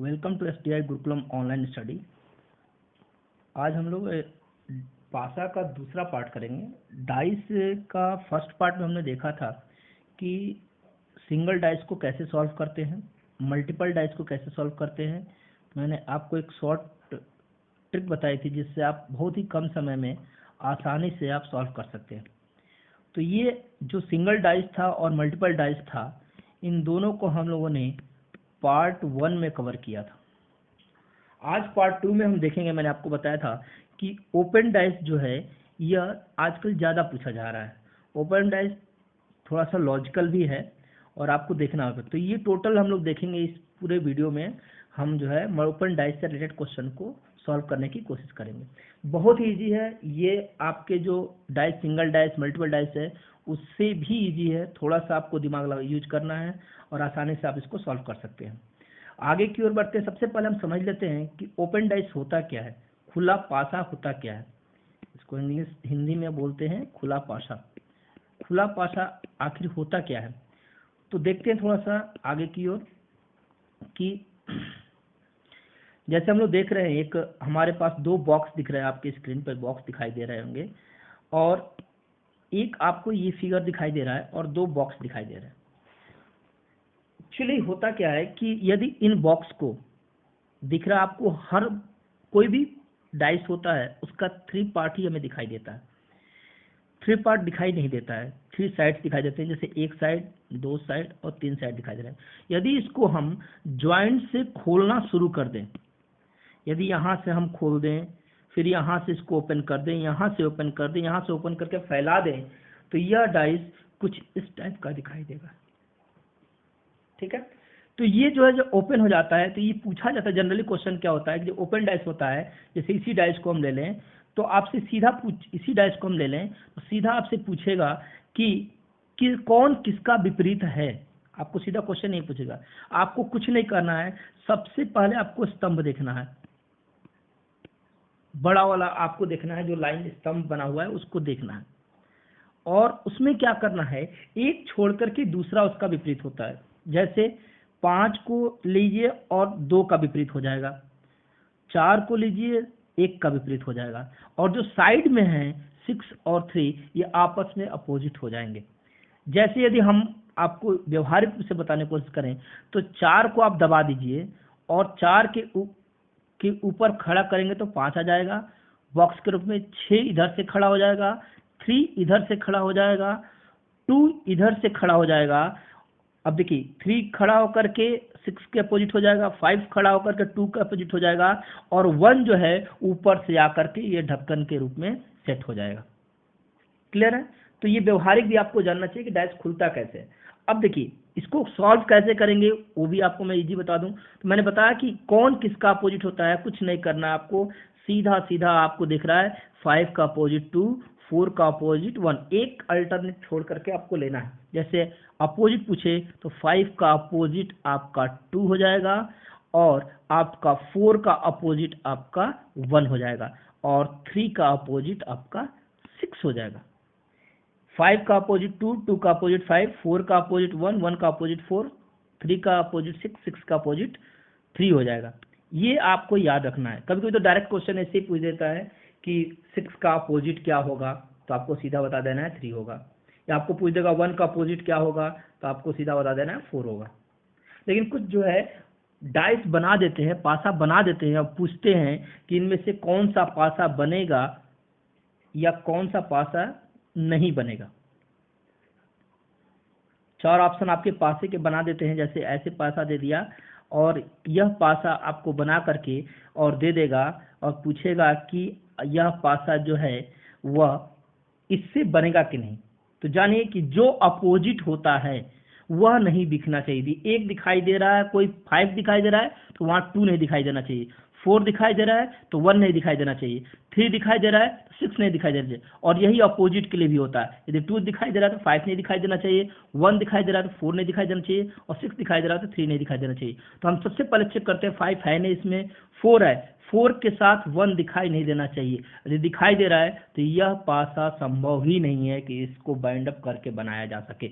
Welcome to STI Gurukulam online study. आज हम लोग पासा का दूसरा पार्ट करेंगे। डाइस का फर्स्ट पार्ट में हमने देखा था कि सिंगल डाइस को कैसे सॉल्व करते हैं, मल्टीपल डाइस को कैसे सॉल्व करते हैं। मैंने आपको एक शॉर्ट ट्रिक बताई थी जिससे आप बहुत ही कम समय में आसानी से आप सॉल्व कर सकते हैं। तो ये जो सिंगल डाइस था और मल्टीपल डाइस था, इन दोनों को हम लोगों ने पार्ट 1 में कवर किया था। आज पार्ट 2 में हम देखेंगे। मैंने आपको बताया था कि ओपन डाइस जो है यह आजकल ज़्यादा पूछा जा रहा है। ओपन डाइस थोड़ा सा लॉजिकल भी है और आपको देखना होगा। तो ये टोटल हम लोग देखेंगे इस पूरे वीडियो में। हम जो है ओपन डाइस से रिलेटेड क्वेश्चन को सॉल्व करने की कोशिश करेंगे। बहुत ही ईजी है ये। आपके जो dice single dice multiple dice है उससे भी ईजी है। थोड़ा सा आपको दिमाग यूज करना है और आसानी से आप इसको सॉल्व कर सकते हैं। आगे की ओर बढ़ते हैं। सबसे पहले हम समझ लेते हैं कि ओपन डाइस होता क्या है, खुला पासा होता क्या है। इसको हिंदी में बोलते हैं खुला पासा। खुला पासा आखिर होता क्या है, तो देखते हैं थोड़ा सा आगे की ओर कि जैसे हम लोग देख रहे हैं, एक हमारे पास दो बॉक्स दिख रहे हैं। आपके स्क्रीन पर बॉक्स दिखाई दे रहे होंगे और एक आपको ये फिगर दिखाई दे रहा है और दो बॉक्स दिखाई दे रहे हैं। एक्चुअली होता क्या है कि यदि इन बॉक्स को दिख रहा है आपको, हर कोई भी डाइस होता है उसका 3 पार्ट ही हमें दिखाई देता है। 3 पार्ट दिखाई नहीं देता है, 3 साइड्स दिखाई देते हैं। जैसे एक साइड, 2 साइड और 3 साइड दिखाई दे रहे हैं। यदि इसको हम ज्वाइंट से खोलना शुरू कर दें, यदि यहाँ से हम खोल दें, फिर यहाँ से इसको ओपन कर दें, यहाँ से ओपन कर दें, यहाँ से ओपन करके फैला दें, तो यह डाइस कुछ इस टाइप का दिखाई देगा। ठीक है, तो ये जो है जो ओपन हो जाता है, तो ये पूछा जाता है जनरली क्वेश्चन क्या होता है कि जो ओपन डाइस होता है, जैसे इसी डाइस को हम ले लें तो आपसे सीधा इसी डाइस को हम ले लें तो सीधा आपसे पूछेगा कि कौन किसका विपरीत है। आपको सीधा क्वेश्चन नहीं पूछेगा। आपको कुछ नहीं करना है, सबसे पहले आपको स्तंभ देखना है, बड़ा वाला आपको देखना है, जो लाइन स्तंभ बना हुआ है उसको देखना है। और उसमें क्या करना है, एक छोड़ करके दूसरा उसका विपरीत होता है। जैसे 5 को लीजिए और 2 का विपरीत हो जाएगा, 4 को लीजिए 1 का विपरीत हो जाएगा, और जो साइड में है 6 और 3 ये आपस में अपोजिट हो जाएंगे। जैसे यदि हम आपको व्यवहारिक रूप से बताने की कोशिश करें तो 4 को आप दबा दीजिए और 4 के ऊपर खड़ा करेंगे तो 5 आ जाएगा बॉक्स के रूप में। 6 इधर से खड़ा हो जाएगा, 3 इधर से खड़ा हो जाएगा, 2 इधर से खड़ा हो जाएगा। अब देखिए 3 खड़ा होकर के 6 के अपोजिट हो जाएगा, 5 खड़ा होकर के 2 के अपोजिट हो जाएगा, और 1 जो है ऊपर से आकर के ये ढक्कन के रूप में सेट हो जाएगा। क्लियर है? तो ये व्यवहारिक भी आपको जानना चाहिए कि डाइस खुलता कैसे है। अब देखिए इसको सॉल्व कैसे करेंगे वो भी आपको मैं इजी बता दूं। तो मैंने बताया कि कौन किसका अपोजिट होता है, कुछ नहीं करना है आपको। सीधा सीधा आपको दिख रहा है 5 का अपोजिट 2, 4 का अपोजिट 1, एक अल्टरनेट छोड़ करके आपको लेना है। जैसे अपोजिट पूछे तो 5 का अपोजिट आपका 2 हो जाएगा और आपका 4 का अपोजिट आपका 1 हो जाएगा और 3 का अपोजिट आपका 6 हो जाएगा। 5 का अपोजिट 2, 2 का अपोजिट 5, 4 का अपोजिट 1, 1 का अपोजिट 4, 3 का अपोजिट 6, 6 का अपोजिट 3 हो जाएगा। ये आपको याद रखना है। कभी कभी तो डायरेक्ट क्वेश्चन ऐसे ही पूछ देता है कि 6 का अपोजिट क्या होगा, तो आपको सीधा बता देना है 3 होगा। या आपको पूछ देगा 1 का अपोजिट क्या होगा, तो आपको सीधा बता देना है 4 होगा। लेकिन कुछ जो है डाइस बना देते हैं, पासा बना देते हैं और पूछते हैं कि इनमें से कौन सा पासा बनेगा या कौन सा पासा नहीं बनेगा। 4 ऑप्शन आपके पासे के बना देते हैं। जैसे ऐसे पासा दे दिया और यह पासा आपको बना करके और दे देगा और पूछेगा कि यह पासा जो है वह इससे बनेगा कि नहीं। तो जानिए कि जो अपोजिट होता है वह नहीं दिखना चाहिए। 1 दिखाई दे रहा है, कोई 5 दिखाई दे रहा है तो वहां 2 नहीं दिखाई देना चाहिए, 4 दिखाई दे रहा है तो 1 नहीं दिखाई देना चाहिए, 3 दिखाई दे रहा है तो 6 नहीं दिखाई देना चाहिए। और यही अपोजिट के लिए भी होता है। यदि 2 दिखाई दे रहा है तो 5 नहीं दिखाई देना चाहिए, 1 दिखाई दे रहा है तो 4 नहीं दिखाई देना चाहिए, और 6 दिखाई दे रहा है तो 3 नहीं दिखाई देना चाहिए। तो हम सबसे पहले चेक करते हैं 5 है नहीं इसमें, 4 है, 4 के साथ 1 दिखाई नहीं देना चाहिए। यदि दिखाई दे रहा है तो यह पासा संभव ही नहीं है कि इसको बाइंड अप करके बनाया जा सके।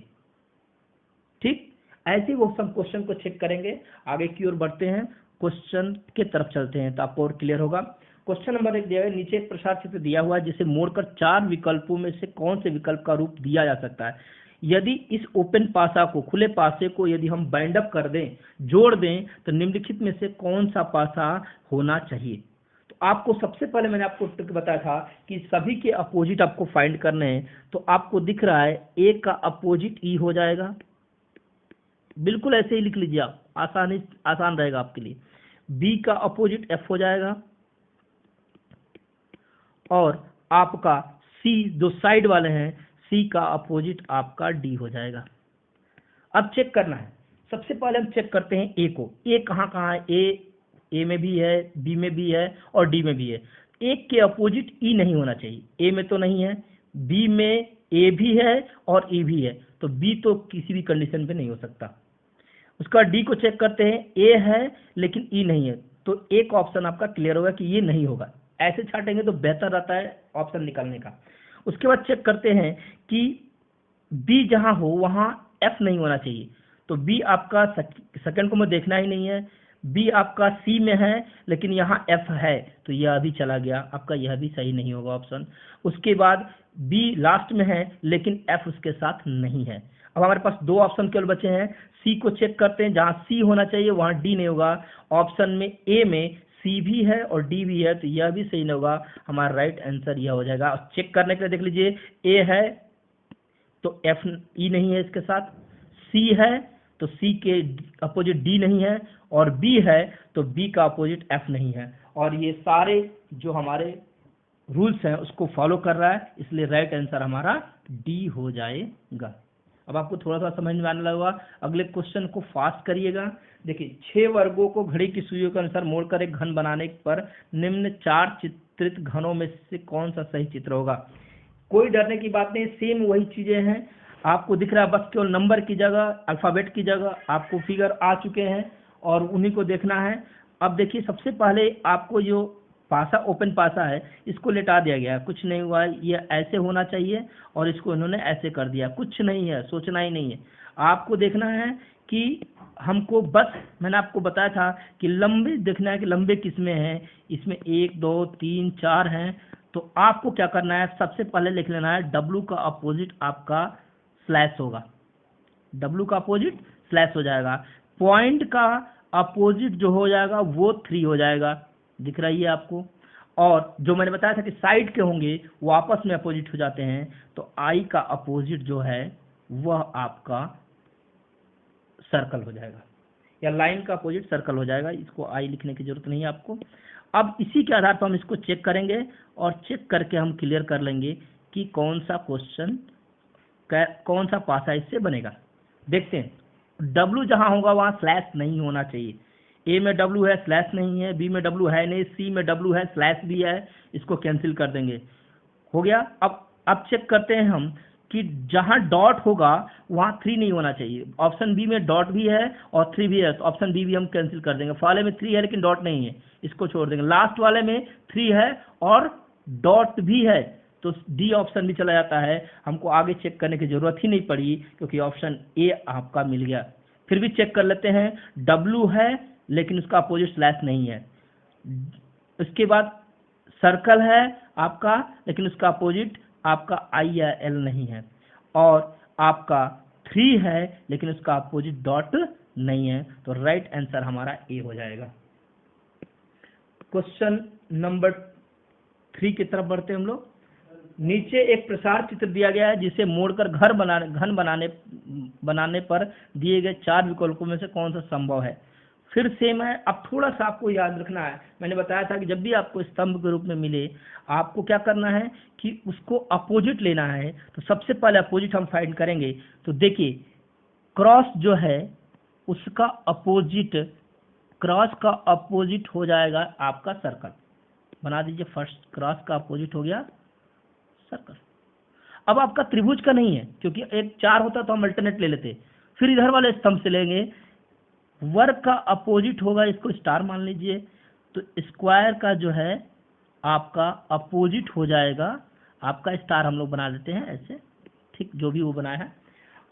ठीक, ऐसे वो सब क्वेश्चन को चेक करेंगे। आगे की ओर बढ़ते हैं। क्वेश्चन के तरफ चलते हैं तो आपको और क्लियर होगा। क्वेश्चन नंबर 1 दिया है, नीचे एक प्रसार चित्र दिया हुआ है जिसे मोड़कर 4 विकल्पों में से कौन से विकल्प का रूप दिया जा सकता है। यदि इस ओपन पासा को, खुले पासे को यदि हम बाइंड अप कर दें, जोड़ दें, तो निम्नलिखित में से कौन सा पासा होना चाहिए। तो आपको सबसे पहले मैंने आपको ट्रिक बताया था कि सभी के अपोजिट आपको फाइंड करने हैं। तो आपको दिख रहा है ए का अपोजिट ई हो जाएगा, बिल्कुल ऐसे ही लिख लीजिए आप, आसान रहेगा आपके लिए। बी का अपोजिट एफ हो जाएगा, और आपका सी जो साइड वाले हैं, सी का अपोजिट आपका डी हो जाएगा। अब चेक करना है, सबसे पहले हम चेक करते हैं ए को। ए कहाँ कहाँ है, ए में भी है, बी में भी है और डी में भी है। एक के अपोजिट ई नहीं होना चाहिए, ए में तो नहीं है, बी में ए भी है और ई भी है, तो बी तो किसी भी कंडीशन पे नहीं हो सकता। उसका डी को चेक करते हैं, ए है लेकिन ई नहीं है, तो एक ऑप्शन आपका क्लियर होगा कि ये नहीं होगा। ऐसे छाटेंगे तो बेहतर रहता है ऑप्शन निकालने का। उसके बाद चेक करते हैं कि बी जहां हो वहां एफ नहीं होना चाहिए, तो बी आपका सेकंड को मैं देखना ही नहीं है। बी आपका सी में है लेकिन यहाँ एफ है, तो यह अभी चला गया, आपका यह भी सही नहीं होगा ऑप्शन। उसके बाद बी लास्ट में है लेकिन एफ उसके साथ नहीं है। अब हमारे पास 2 ऑप्शन केवल बचे हैं। सी को चेक करते हैं, जहां सी होना चाहिए वहां डी नहीं होगा। ऑप्शन में ए में सी भी है और डी भी है, तो यह भी सही नहीं होगा। हमारा राइट आंसर यह हो जाएगा। चेक करने के लिए देख लीजिए, ए है तो एफ ई नहीं है इसके साथ, सी है तो सी के अपोजिट डी नहीं है, और बी है तो बी का अपोजिट एफ नहीं है। और ये सारे जो हमारे रूल्स हैं उसको फॉलो कर रहा है, इसलिए राइट आंसर हमारा डी हो जाएगा। अब आपको थोड़ा सा समझ में आने लगा। अगले क्वेश्चन को फास्ट करिएगा। देखिए, 6 वर्गों को घड़ी की सुइयों के अनुसार मोड़कर एक घन बनाने पर निम्न 4 चित्रित घनों में से कौन सा सही चित्र होगा। कोई डरने की बात नहीं, सेम वही चीजें हैं। आपको दिख रहा है, बस केवल नंबर की जगह, अल्फाबेट की जगह आपको फिगर आ चुके हैं और उन्हीं को देखना है। अब देखिए, सबसे पहले आपको जो पासा, ओपन पासा है, इसको लेटा दिया गया है, कुछ नहीं हुआ है, ये ऐसे होना चाहिए और इसको इन्होंने ऐसे कर दिया, कुछ नहीं है, सोचना ही नहीं है। आपको देखना है कि हमको बस, मैंने आपको बताया था कि लंबे देखना है कि लंबे किसमें हैं। इसमें 1 2 3 4 हैं, तो आपको क्या करना है, सबसे पहले लिख लेना है डब्लू का अपोजिट आपका स्लैश होगा, डब्लू का अपोजिट स्लैश हो जाएगा। पॉइंट का अपोजिट जो हो जाएगा वो 3 हो जाएगा, दिख रही है आपको। और जो मैंने बताया था कि साइड के होंगे वो आपस में अपोजिट हो जाते हैं, तो आई का अपोजिट जो है वह आपका सर्कल हो जाएगा, या लाइन का अपोजिट सर्कल हो जाएगा। इसको आई लिखने की जरूरत नहीं है आपको। अब इसी के आधार पर हम इसको चेक करेंगे और चेक करके हम क्लियर कर लेंगे कि कौन सा क्वेश्चन, कौन सा पासा इससे बनेगा। देखते हैं, डब्लू जहां होगा वहां स्लैश नहीं होना चाहिए। ए में डब्लू है, स्लैश नहीं है, बी में डब्लू है नहीं, सी में डब्लू है, स्लैश भी है, इसको कैंसिल कर देंगे, हो गया। अब चेक करते हैं हम कि जहां डॉट होगा वहां 3 नहीं होना चाहिए। ऑप्शन बी में डॉट भी है और 3 भी है, तो ऑप्शन बी भी हम कैंसिल कर देंगे। वाले में 3 है लेकिन डॉट नहीं है, इसको छोड़ देंगे। लास्ट वाले में 3 है और डॉट भी है, तो डी ऑप्शन भी चला जाता है। हमको आगे चेक करने की जरूरत ही नहीं पड़ी क्योंकि ऑप्शन ए आपका मिल गया। फिर भी चेक कर लेते हैं, डब्लू है लेकिन उसका अपोजिट स्लैश नहीं है। उसके बाद सर्कल है आपका लेकिन उसका अपोजिट आपका आई या एल नहीं है, और आपका 3 है लेकिन उसका अपोजिट डॉट नहीं है, तो राइट आंसर हमारा ए हो जाएगा। क्वेश्चन नंबर 3 की तरफ बढ़ते हैं हम लोग। नीचे एक प्रसार चित्र दिया गया है जिसे मोड़कर घन बनाने पर दिए गए 4 विकल्पों में से कौन सा संभव है। फिर सेम है। अब थोड़ा सा आपको याद रखना है, मैंने बताया था कि जब भी आपको स्तंभ के रूप में मिले आपको क्या करना है कि उसको अपोजिट लेना है। तो सबसे पहले अपोजिट हम फाइंड करेंगे। तो देखिए, क्रॉस जो है उसका अपोजिट, क्रॉस का अपोजिट हो जाएगा आपका सर्कल। बना दीजिए, फर्स्ट क्रॉस का अपोजिट हो गया सर्कल। अब आपका त्रिभुज का नहीं है क्योंकि एक 4 होता तो हम अल्टरनेट ले लेते। फिर इधर वाले स्तंभ से लेंगे, वर्ग का अपोजिट होगा, इसको स्टार मान लीजिए, तो स्क्वायर का जो है आपका अपोजिट हो जाएगा आपका स्टार, हम लोग बना देते हैं ऐसे, ठीक, जो भी वो बनाया है।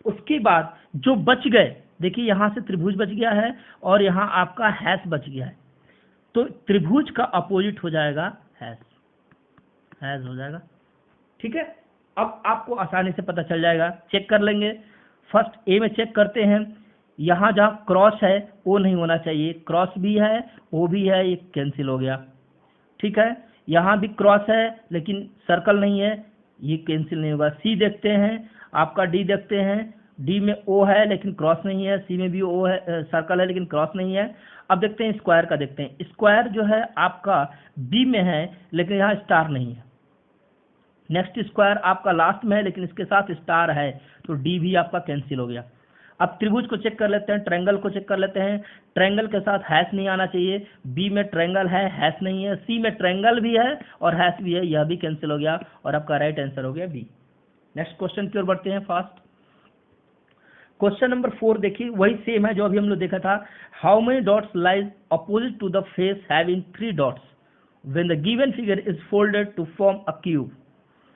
उसके बाद जो बच गए, देखिए यहाँ से त्रिभुज बच गया है और यहाँ आपका हैश बच गया है, तो त्रिभुज का अपोजिट हो जाएगा हैश, हैश हो जाएगा। ठीक है, अब आपको आसानी से पता चल जाएगा, चेक कर लेंगे। फर्स्ट ए में चेक करते हैं, यहाँ जहाँ क्रॉस है वो नहीं होना चाहिए, क्रॉस भी है वो भी है, ये कैंसिल हो गया। ठीक है, यहाँ भी क्रॉस है लेकिन सर्कल नहीं है, ये कैंसिल नहीं होगा। सी देखते हैं, आपका डी देखते हैं, डी में ओ है लेकिन क्रॉस नहीं है, सी में भी ओ है, सर्कल है लेकिन क्रॉस नहीं है। अब देखते हैं स्क्वायर का, देखते हैं स्क्वायर जो है आपका बी में है लेकिन यहाँ स्टार नहीं है। नेक्स्ट स्क्वायर आपका लास्ट में है लेकिन इसके साथ स्टार है, तो डी भी आपका कैंसिल हो गया। अब त्रिभुज को चेक कर लेते हैं, ट्रायंगल को चेक कर लेते हैं। ट्रायंगल के साथ हैश नहीं आना चाहिए, बी में ट्रायंगल है, हैश नहीं है, सी में ट्रायंगल भी है और हैश भी है, यह भी कैंसिल हो गया और आपका राइट आंसर हो गया बी। नेक्स्ट क्वेश्चन की ओर बढ़ते हैं फास्ट। क्वेश्चन नंबर 4 देखिए, वही सेम है जो अभी हम लोग देखा था। How many dots lies opposite to the face having 3 dots when the given figure is folded to form a cube.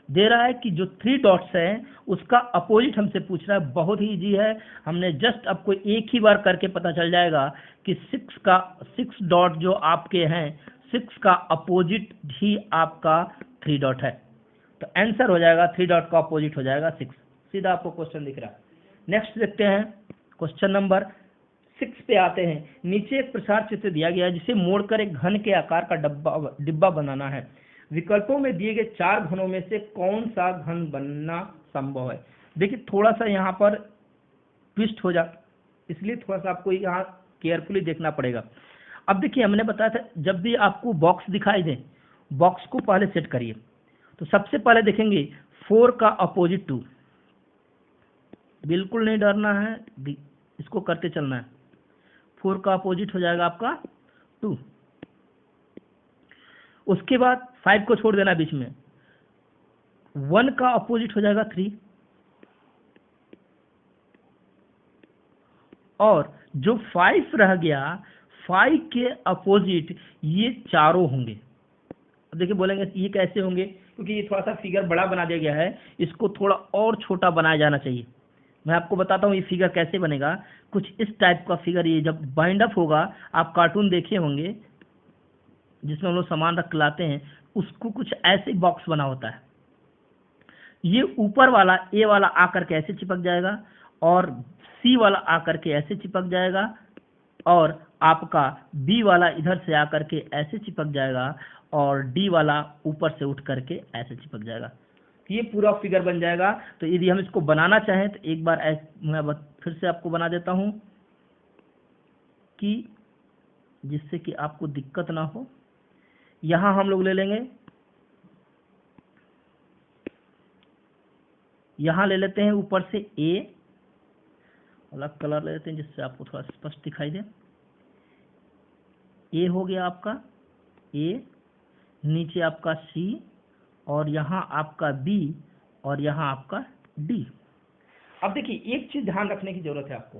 दे रहा है कि जो 3 डॉट्स हैं उसका अपोजिट हमसे पूछ रहा है। बहुत ही इजी है, हमने जस्ट आपको एक ही बार करके पता चल जाएगा कि 6 डॉट जो आपके हैं, 6 का अपोजिट ही आपका 3 डॉट है, तो आंसर हो जाएगा 3 डॉट का अपोजिट हो जाएगा 6। सीधा आपको क्वेश्चन दिख रहा है। नेक्स्ट देखते हैं क्वेश्चन नंबर 6 पे आते हैं। नीचे एक प्रसार चित्र दिया गया है जिसे मोड़कर एक घन के आकार का डिब्बा बनाना है। विकल्पों में दिए गए 4 घनों में से कौन सा घन बनना संभव है। देखिए थोड़ा सा यहाँ पर ट्विस्ट हो जा, इसलिए थोड़ा सा आपको यहाँ केयरफुली देखना पड़ेगा। अब देखिए हमने बताया था जब भी आपको बॉक्स दिखाई दे, बॉक्स को पहले सेट करिए। तो सबसे पहले देखेंगे 4 का अपोजिट 2, बिल्कुल नहीं डरना है, इसको करते चलना है। 4 का अपोजिट हो जाएगा आपका 2। उसके बाद 5 को छोड़ देना बीच में, 1 का अपोजिट हो जाएगा 3, और जो 5 रह गया 5 के अपोजिट ये चारों होंगे। अब देखिए बोलेंगे ये कैसे होंगे, क्योंकि ये थोड़ा सा फिगर बड़ा बना दिया गया है, इसको थोड़ा और छोटा बनाया जाना चाहिए। मैं आपको बताता हूँ ये फिगर कैसे बनेगा। कुछ इस टाइप का फिगर, ये जब बाइंड अप होगा, आप कार्टून देखे होंगे जिसमें हम लोग सामान रख लाते हैं, उसको कुछ ऐसे बॉक्स बना होता है। ये ऊपर वाला ए वाला आकर के ऐसे चिपक जाएगा और सी वाला आकर के ऐसे चिपक जाएगा और आपका बी वाला इधर से आकर के ऐसे चिपक जाएगा और डी वाला ऊपर से उठ करके ऐसे चिपक जाएगा। ये पूरा फिगर बन जाएगा। तो यदि हम इसको बनाना चाहें तो एक बार मैं फिर से आपको बना देता हूं कि जिससे कि आपको दिक्कत ना हो। यहां हम लोग ले लेंगे, यहां ले लेते हैं ऊपर से ए, अलग कलर ले लेते हैं जिससे आपको थोड़ा स्पष्ट दिखाई दे। ए हो गया आपका ए, नीचे आपका सी, और यहाँ आपका बी, और यहाँ आपका डी। अब देखिए एक चीज ध्यान रखने की जरूरत है आपको।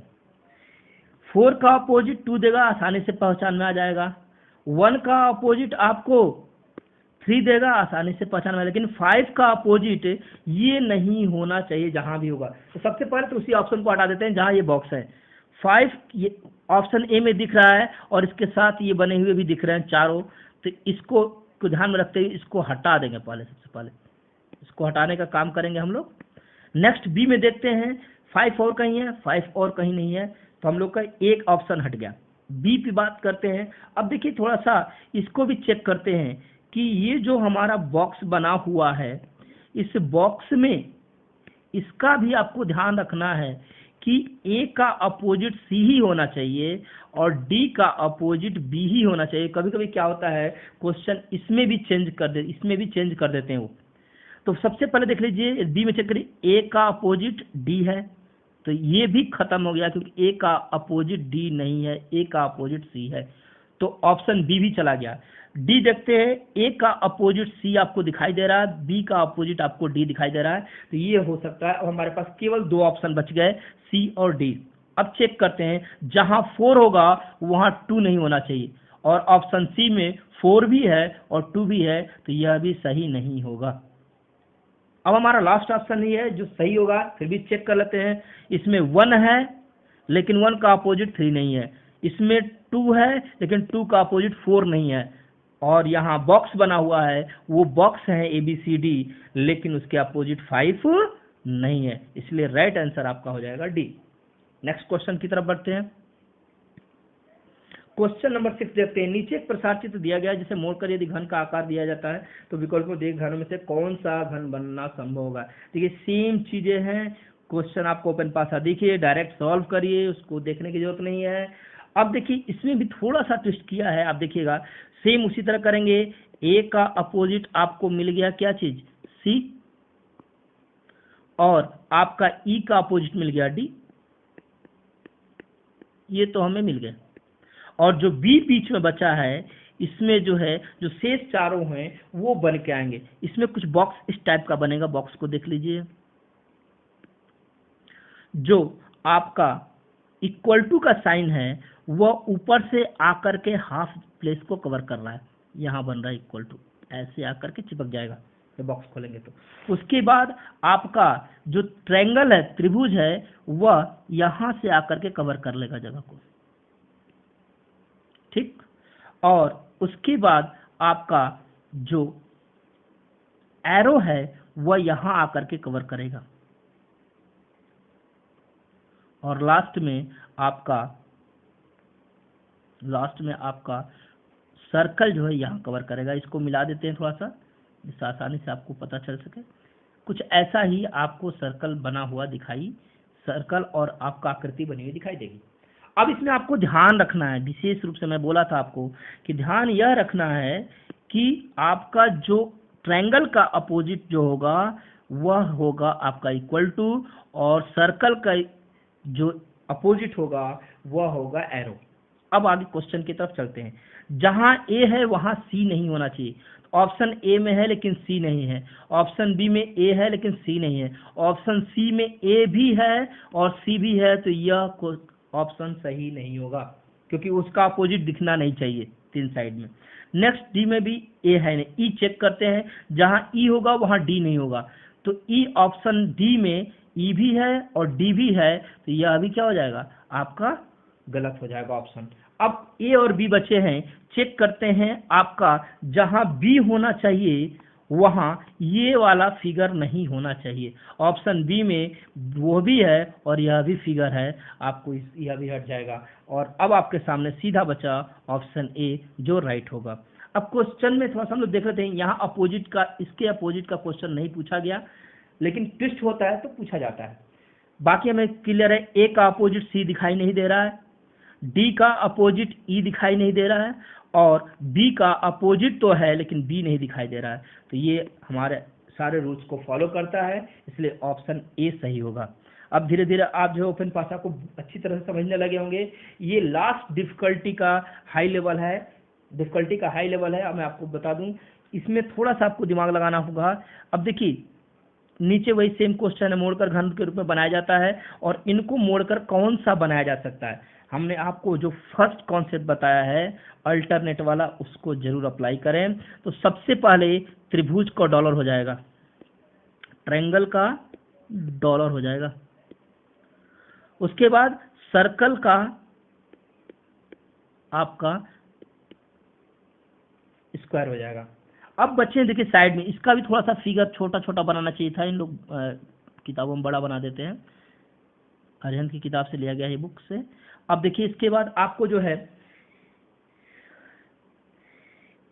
4 का अपोजिट 2 देगा, आसानी से पहचान में आ जाएगा। 1 का अपोजिट आपको 3 देगा, आसानी से पहचान में, लेकिन 5 का अपोजिट ये नहीं होना चाहिए जहां भी होगा। तो सबसे पहले तो उसी ऑप्शन को हटा देते हैं जहां ये बॉक्स है। 5 ये ऑप्शन ए में दिख रहा है और इसके साथ ये बने हुए भी दिख रहे हैं चारों, तो इसको ध्यान में रखते हुए इसको हटा देंगे। पहले सबसे पहले इसको हटाने का काम करेंगे हम लोग। नेक्स्ट बी में देखते हैं 5 और कहीं है, 5 और कहीं नहीं है, तो हम लोग का एक ऑप्शन हट गया। बी पे बात करते हैं। अब देखिए थोड़ा सा इसको भी चेक करते हैं कि ये जो हमारा बॉक्स बना हुआ है, इस बॉक्स में इसका भी आपको ध्यान रखना है कि ए का अपोजिट सी ही होना चाहिए और डी का अपोजिट बी ही होना चाहिए। कभी कभी क्या होता है क्वेश्चन इसमें भी चेंज कर देते हैं वो। तो सबसे पहले देख लीजिए बी में चेक करिए, ए का अपोजिट डी है, तो ये भी खत्म हो गया क्योंकि ए का अपोजिट डी नहीं है, ए का अपोजिट सी है, तो ऑप्शन बी भी चला गया। डी देखते हैं, ए का अपोजिट सी आपको दिखाई दे रहा है, बी का अपोजिट आपको डी दिखाई दे रहा है, तो ये हो सकता है। अब हमारे पास केवल 2 ऑप्शन बच गए, सी और डी। अब चेक करते हैं, जहां 4 होगा वहां 2 नहीं होना चाहिए, और ऑप्शन सी में 4 भी है और 2 भी है, तो यह भी सही नहीं होगा। अब हमारा लास्ट ऑप्शन ही है जो सही होगा, फिर भी चेक कर लेते हैं। इसमें 1 है लेकिन 1 का अपोजिट 3 नहीं है, इसमें 2 है लेकिन 2 का अपोजिट 4 नहीं है, और यहाँ बॉक्स बना हुआ है, वो बॉक्स है ABCD लेकिन उसके अपोजिट 5 नहीं है, इसलिए राइट आंसर आपका हो जाएगा डी। नेक्स्ट क्वेश्चन की तरफ बढ़ते हैं। क्वेश्चन नंबर 6 देखते हैं। नीचे एक प्रसार चित्र दिया गया है जिसे मोड़कर यदि घन का आकार दिया जाता है तो विकल्पों दिए घनों में से कौन सा घन बनना संभव होगा। देखिए सेम चीजें हैं, क्वेश्चन आपको ओपन पासा देखिए, डायरेक्ट सॉल्व करिए, उसको देखने की जरूरत नहीं है। अब देखिए इसमें भी थोड़ा सा ट्विस्ट किया है, आप देखिएगा सेम उसी तरह करेंगे। ए का अपोजिट आपको मिल गया क्या चीज, सी, और आपका ई का अपोजिट मिल गया डी, ये तो हमें मिल गया। और जो बी बीच में बचा है, इसमें जो है जो शेष चारों हैं वो बन के आएंगे। इसमें कुछ बॉक्स इस टाइप का बनेगा, बॉक्स को देख लीजिए, जो आपका इक्वल टू का साइन है वह ऊपर से आकर के हाफ प्लेस को कवर कर रहा है, यहां बन रहा है इक्वल टू, ऐसे आकर के चिपक जाएगा जब बॉक्स खोलेंगे तो। उसके बाद आपका जो ट्रायंगल है, त्रिभुज है, वह यहां से आकर के कवर कर लेगा जगह को, ठीक। और उसके बाद आपका जो एरो है वह यहां आकर के कवर करेगा, और लास्ट में आपका सर्कल जो है यहां कवर करेगा। इसको मिला देते हैं थोड़ा सा, जिससे आसानी से आपको पता चल सके। कुछ ऐसा ही आपको सर्कल बना हुआ दिखाई, सर्कल और आपका आकृति बनी हुई दिखाई देगी। अब इसमें आपको ध्यान रखना है, विशेष रूप से मैं बोला था आपको कि ध्यान यह रखना है कि आपका जो ट्रायंगल का अपोजिट जो होगा वह होगा आपका इक्वल टू, और सर्कल का जो अपोजिट होगा वह होगा एरो। अब आगे क्वेश्चन की तरफ चलते हैं। जहां ए है वहां सी नहीं होना चाहिए। ऑप्शन ए में है लेकिन सी नहीं है, ऑप्शन बी में ए है लेकिन सी नहीं है, ऑप्शन सी में ए भी है और सी भी है, तो यह ऑप्शन सही नहीं होगा क्योंकि उसका अपोजिट दिखना नहीं चाहिए तीन साइड में। नेक्स्ट डी में भी ए है नहीं, ई चेक करते हैं, जहां ई होगा वहां डी नहीं होगा, तो ई ऑप्शन डी में ई भी है और डी भी है, तो यह अभी क्या हो जाएगा आपका गलत हो जाएगा ऑप्शन। अब ए और बी बचे हैं, चेक करते हैं आपका जहां बी होना चाहिए वहां ये वाला फिगर नहीं होना चाहिए। ऑप्शन बी में वो भी है और यह भी फिगर है, आपको यह भी हट जाएगा, और अब आपके सामने सीधा बचा ऑप्शन ए जो राइट होगा। अब क्वेश्चन में थोड़ा सा हम लोग देख लेते हैं, यहाँ अपोजिट का, इसके अपोजिट का क्वेश्चन नहीं पूछा गया, लेकिन ट्विस्ट होता है तो पूछा जाता है। बाकी हमें क्लियर है, ए का अपोजिट सी दिखाई नहीं दे रहा है, डी का अपोजिट ई दिखाई नहीं दे रहा है, और बी का अपोजिट तो है लेकिन बी नहीं दिखाई दे रहा है, तो ये हमारे सारे रूल्स को फॉलो करता है, इसलिए ऑप्शन ए सही होगा। अब धीरे धीरे आप जो ओपन पासा को अच्छी तरह से समझने लगे होंगे। ये लास्ट डिफिकल्टी का हाई लेवल है, मैं आपको बता दूं, इसमें थोड़ा सा आपको दिमाग लगाना होगा। अब देखिए नीचे वही सेम क्वेश्चन है, मोड़कर घन के रूप में बनाया जाता है, और इनको मोड़कर कौन सा बनाया जा सकता है। हमने आपको जो फर्स्ट कॉन्सेप्ट बताया है अल्टरनेट वाला, उसको जरूर अप्लाई करें। तो सबसे पहले त्रिभुज का डॉलर हो जाएगा, ट्रायंगल का डॉलर हो जाएगा, उसके बाद सर्कल का आपका स्क्वायर हो जाएगा। अब बच्चे देखिए साइड में, इसका भी थोड़ा सा फिगर छोटा छोटा बनाना चाहिए था, इन लोग किताबों में बड़ा बना देते हैं, अरिहंत की किताब से लिया गया है बुक से। अब देखिए इसके बाद आपको जो है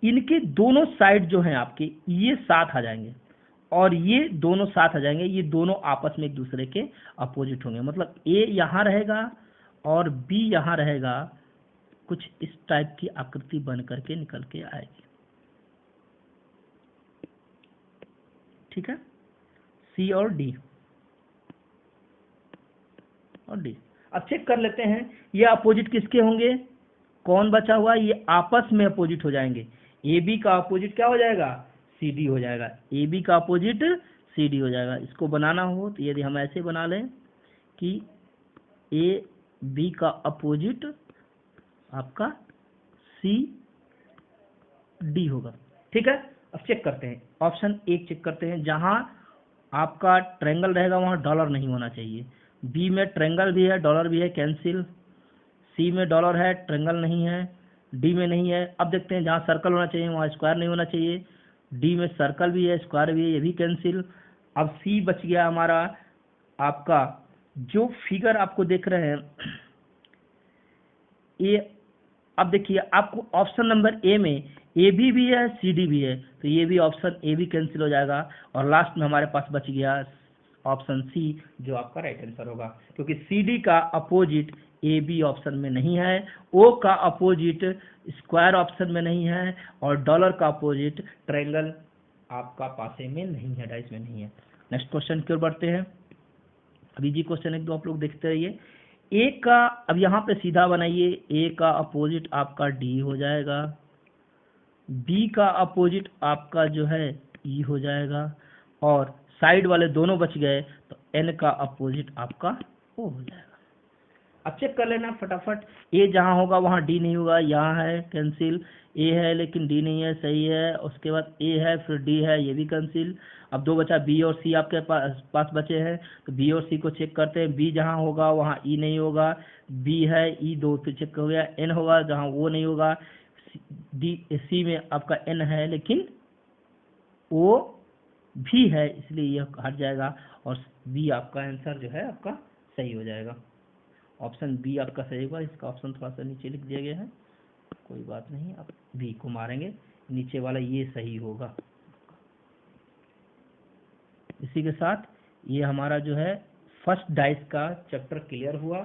इनके दोनों साइड जो हैं आपके ये साथ आ जाएंगे, और ये दोनों साथ आ जाएंगे, ये दोनों आपस में एक दूसरे के अपोजिट होंगे, मतलब ए यहाँ रहेगा और बी यहाँ रहेगा, कुछ इस टाइप की आकृति बन करके निकल के आएगी, ठीक है। सी और डी और डी। अब चेक कर लेते हैं ये अपोजिट किसके होंगे, कौन बचा हुआ, ये आपस में अपोजिट हो जाएंगे। ए बी का अपोजिट क्या हो जाएगा, सी डी हो जाएगा, ए बी का अपोजिट सी डी हो जाएगा। इसको बनाना हो तो यदि हम ऐसे बना लें कि ए बी का अपोजिट आपका सी डी होगा, ठीक है। अब चेक करते हैं, ऑप्शन एक चेक करते हैं, जहां आपका ट्रायंगल रहेगा वहां डॉलर नहीं होना चाहिए, बी में ट्रायंगल भी है डॉलर भी है, कैंसिल। सी में डॉलर है, ट्रायंगल नहीं है, डी में नहीं है। अब देखते हैं जहाँ सर्कल होना चाहिए वहाँ स्क्वायर नहीं होना चाहिए, डी में सर्कल भी है, स्क्वायर भी है, ये भी कैंसिल। अब सी बच गया हमारा आपका, जो फिगर आपको देख रहे हैं ये। अब देखिए आपको ऑप्शन नंबर ए में ए भी है, सी डी भी है, तो ये भी ऑप्शन ए भी कैंसिल हो जाएगा, और लास्ट में हमारे पास बच गया ऑप्शन सी, जो आपका राइट आंसर होगा, क्योंकि सी डी का अपोजिट ए बी ऑप्शन में नहीं है, ओ का अपोजिट स्क्वायर ऑप्शन में नहीं है, और डॉलर का अपोजिट ट्रायंगल आपका पासे में नहीं है, डाइस में नहीं है। नेक्स्ट क्वेश्चन की ओर बढ़ते हैं। अभी जी क्वेश्चन एक दो आप लोग देखते रहिए। ए का, अब यहाँ पे सीधा बनाइए, ए का अपोजिट आपका डी हो जाएगा, बी का अपोजिट आपका जो है ई हो जाएगा, और साइड वाले दोनों बच गए, तो एन का अपोजिट आपका ओ हो जाएगा। अब चेक कर लेना फटाफट, ए जहाँ होगा वहाँ डी नहीं होगा, यहाँ है कैंसिल, ए है लेकिन डी नहीं है, सही है। उसके बाद ए है फिर डी है, ये भी कैंसिल। अब दो बचा बी और सी आपके पास बचे हैं, तो बी और सी को चेक करते हैं। बी जहाँ होगा वहाँ ई नहीं होगा, बी है, ई दो फिर चेक हो गया। एन होगा जहाँ वो नहीं होगा, डी सी में आपका एन है लेकिन ओ भी है, इसलिए यह हट जाएगा, और बी आपका आंसर जो है आपका सही हो जाएगा। ऑप्शन बी आपका सही होगा। इसका ऑप्शन थोड़ा सा नीचे लिख दिया गया है, कोई बात नहीं, आप बी को मारेंगे, नीचे वाला ये सही होगा। इसी के साथ ये हमारा जो है फर्स्ट डाइस का चैप्टर क्लियर हुआ।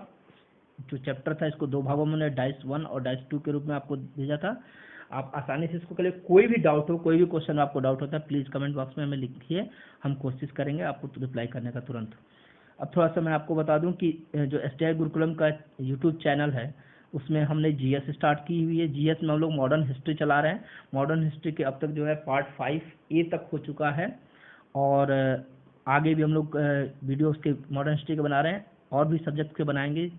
जो चैप्टर था इसको दो भागों में, डाइस 1 और डाइस 2 के रूप में आपको भेजा था। आप आसानी से इसको कर ले। कोई भी डाउट हो, कोई भी क्वेश्चन आपको डाउट होता है, प्लीज़ कमेंट बॉक्स में हमें लिखिए, हम कोशिश करेंगे आपको रिप्लाई करने का तुरंत। अब थोड़ा सा मैं आपको बता दूं कि जो STI गुरुकुलम का यूट्यूब चैनल है उसमें हमने जीएस स्टार्ट की हुई है। जीएस में हम लोग मॉडर्न हिस्ट्री चला रहे हैं। मॉडर्न हिस्ट्री के अब तक जो है पार्ट 5A तक हो चुका है, और आगे भी हम लोग वीडियो उसके मॉडर्न हिस्ट्री के बना रहे हैं, और भी सब्जेक्ट के बनाएंगे।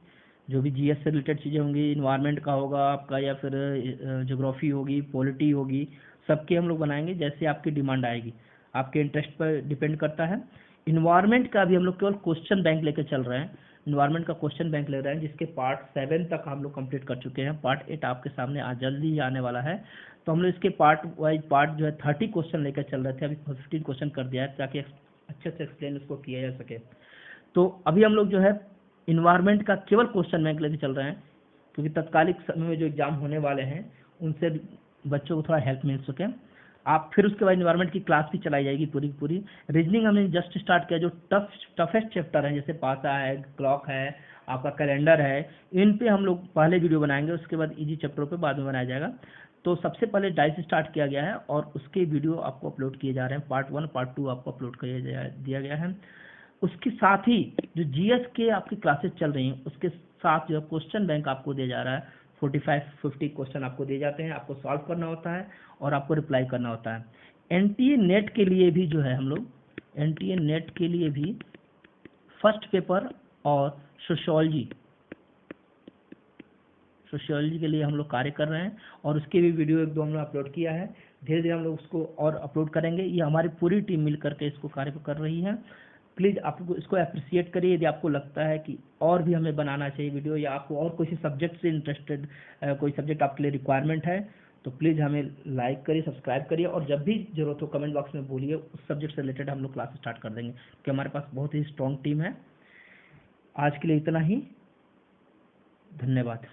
जो भी जीएस से रिलेटेड चीज़ें होंगी, इन्वायरमेंट का होगा आपका, या फिर ज्योग्राफी होगी, पॉलिटी होगी, सबके हम लोग बनाएंगे जैसे आपकी डिमांड आएगी। आपके इंटरेस्ट पर डिपेंड करता है। इन्वायरमेंट का भी हम लोग केवल क्वेश्चन बैंक लेके चल रहे हैं। इन्वायरमेंट का क्वेश्चन बैंक ले रहे हैं, जिसके पार्ट 7 तक हम लोग कंप्लीट कर चुके हैं। पार्ट 8 आपके सामने आज जल्दी ही आने वाला है। तो हम लोग इसके पार्ट वाइज पार्ट जो है 30 क्वेश्चन लेकर चल रहे थे, अभी 15 क्वेश्चन कर दिया है ताकि अच्छे से एक्सप्लेन उसको किया जा सके। तो अभी हम लोग जो है इन्वायरमेंट का केवल क्वेश्चन बैंक लेके चल रहे हैं, क्योंकि तत्कालिक समय में जो एग्जाम होने वाले हैं उनसे बच्चों को थोड़ा हेल्प मिल सके। आप फिर उसके बाद इन्वायरमेंट की क्लास भी चलाई जाएगी पूरी की पूरी। रीजनिंग हमने जस्ट स्टार्ट किया। जो टफेस्ट चैप्टर है, जैसे पासा है, क्लॉक है, आपका कैलेंडर है, इन पे हम लोग पहले वीडियो बनाएंगे, उसके बाद इजी चैप्टरों पे बाद में बनाया जाएगा। तो सबसे पहले डाइस स्टार्ट किया गया है, और उसके वीडियो आपको अपलोड किए जा रहे हैं। पार्ट 1 पार्ट 2 आपको अपलोड दिया गया है। उसके साथ ही जो जीएस के आपकी क्लासेस चल रही हैं, उसके साथ जो क्वेश्चन बैंक आपको दिया जा रहा है, 45-50 क्वेश्चन आपको दिए जाते हैं, आपको सॉल्व करना होता है और आपको रिप्लाई करना होता है। एनटीए नेट के लिए भी जो है हम लोग एनटीए नेट के लिए भी फर्स्ट पेपर और सोशियोलॉजी के लिए हम लोग कार्य कर रहे हैं, और उसके भी वीडियो एक दो हमने अपलोड किया है। धीरे धीरे हम लोग उसको और अपलोड करेंगे। ये हमारी पूरी टीम मिल करके इसको कार्य कर रही है। प्लीज़ आप लोग इसको अप्रिशिएट करिए। यदि आपको लगता है कि और भी हमें बनाना चाहिए वीडियो, या आपको और कोई सब्जेक्ट से इंटरेस्टेड कोई सब्जेक्ट आपके लिए रिक्वायरमेंट है, तो प्लीज़ हमें लाइक करिए, सब्सक्राइब करिए, और जब भी जरूरत हो कमेंट बॉक्स में बोलिए। उस सब्जेक्ट से रिलेटेड हम लोग क्लास स्टार्ट कर देंगे, क्योंकि हमारे पास बहुत ही स्ट्रॉन्ग टीम है। आज के लिए इतना ही, धन्यवाद।